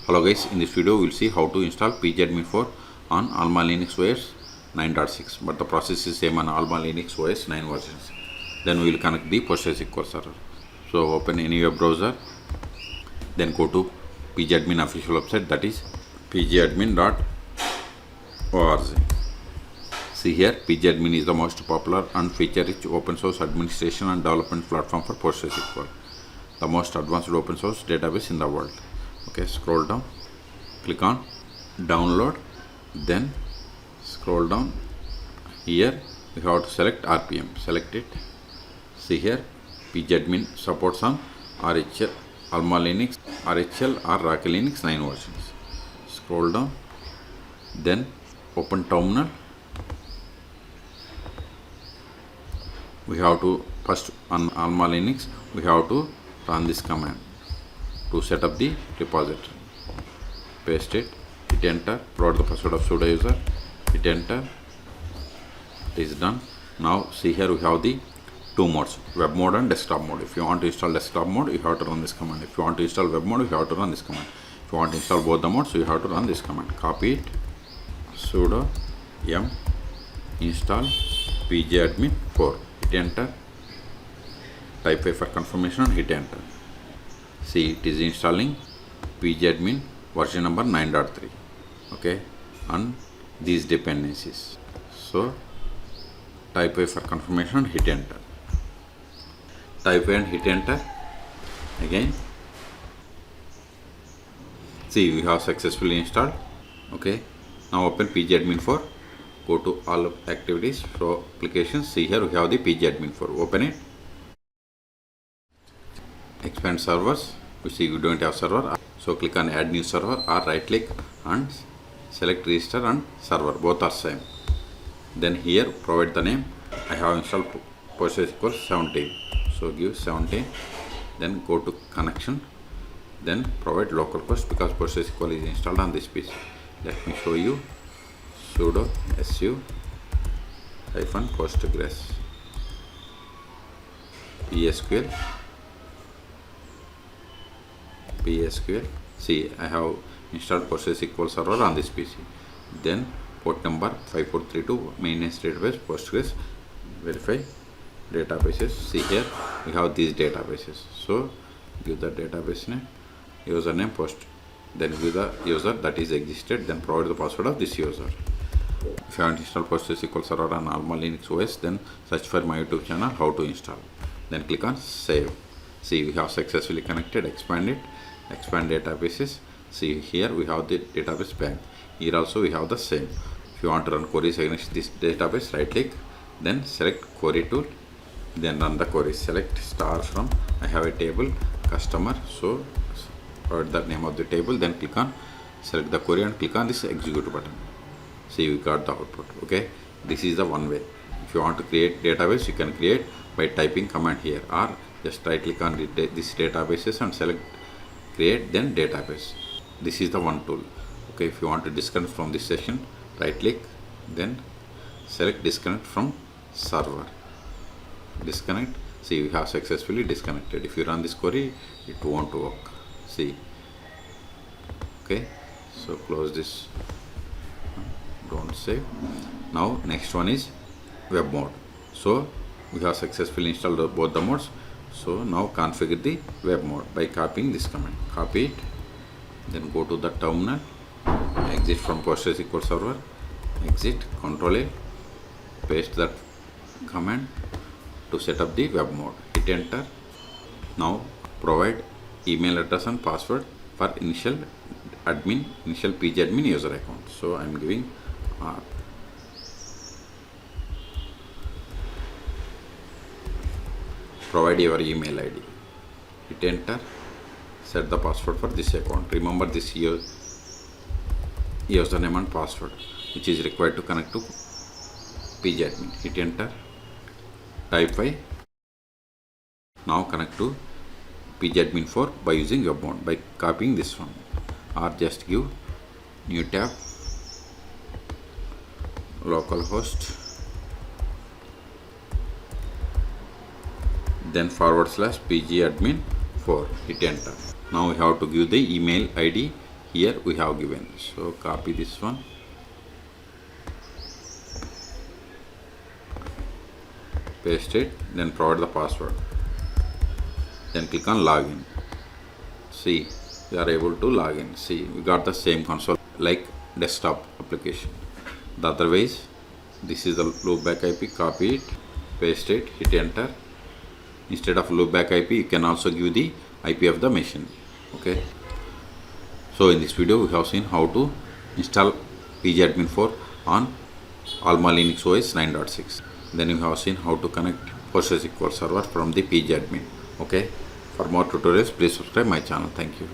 Hello guys, in this video we will see how to install Pgadmin 4 on AlmaLinux OS 9.6, but the process is same on AlmaLinux OS 9 versions. Then we will connect the PostgreSQL server. So open any web browser, then go to Pgadmin official website, that is pgadmin.org. See here, Pgadmin is the most popular and feature-rich open source administration and development platform for PostgreSQL, the most advanced open source database in the world. Okay, scroll down, click on download, then scroll down. Here we have to select RPM, select it. See here, Pgadmin supports on RHL, AlmaLinux, RHL or Rocky Linux 9 versions. Scroll down, then open terminal. We have to first on AlmaLinux we have to run this command to set up the repository. Paste it, hit enter, provide the password of sudo user, hit enter. It is done. Now see here we have the two modes, web mode and desktop mode. If you want to install desktop mode, you have to run this command. If you want to install web mode, you have to run this command. If you want to install both the modes, so you have to run this command. Copy it, sudo yum install pgadmin 4, hit enter, type A for confirmation and hit enter. See, it is installing Pgadmin version number 9.3, okay, and these dependencies. So type A for confirmation and hit enter, type A and hit enter again. See, we have successfully installed. Okay, now open Pgadmin 4, go to all activities, so applications. See here we have the Pgadmin 4, open it, expand servers. You see we don't have server, so click on add new server or right click and select register and server, both are same. Then here provide the name. I have installed PostgreSQL 17, so give 17, then go to connection, then provide localhost because PostgreSQL is installed on this PC. Let me show you. Sudo su -postgres PSQL. See, I have installed PostgreSQL server on this PC. Then port number 5432, maintenance database, Postgres, verify databases. See here we have these databases. So give the database name, username, post, then give the user that is existed, then provide the password of this user. If you want to install PostgreSQL server on AlmaLinux OS, then search for my YouTube channel how to install. Then click on save. See, we have successfully connected. Expand it, expand databases. See here we have the database bank. Here also we have the same. If you want to run queries against this database, right click, then select query tool, then run the query. Select star from, I have a table customer, so provide the name of the table, then click on select the query and click on this execute button. See, we got the output. Okay, this is the one way. If you want to create database, you can create by typing command here, or just right click on this databases and select create, then database. This is the one tool. Okay, if you want to disconnect from this session, right click, then select disconnect from server, disconnect. See, we have successfully disconnected. If you run this query, it won't work. See, okay, so close this, don't save. Now next one is web mode. So we have successfully installed both the modes. So now configure the web mode by copying this command. Copy it, then go to the terminal, exit from PostgreSQL server, exit, Ctrl A, paste that command to set up the web mode. Hit enter. Now provide email address and password for initial Pgadmin user account. So I am giving R. Provide your email ID. Hit enter. Set the password for this account. Remember this username and password which is required to connect to Pgadmin. Hit enter. Type Y. Now connect to Pgadmin 4 by using web mode by copying this one, or just give new tab, localhost, then /pgadmin 4, hit enter. Now we have to give the email ID here we have given. So copy this one, paste it, then provide the password, then click on login. See, we are able to log in. See, we got the same console like desktop application. The otherwise, this is the loopback IP, copy it, paste it, hit enter. Instead of loopback IP, you can also give the IP of the machine. Okay. So in this video, we have seen how to install Pgadmin 4 on AlmaLinux OS 9.6. Then you have seen how to connect PostgreSQL server from the Pgadmin. Okay. For more tutorials, please subscribe my channel. Thank you.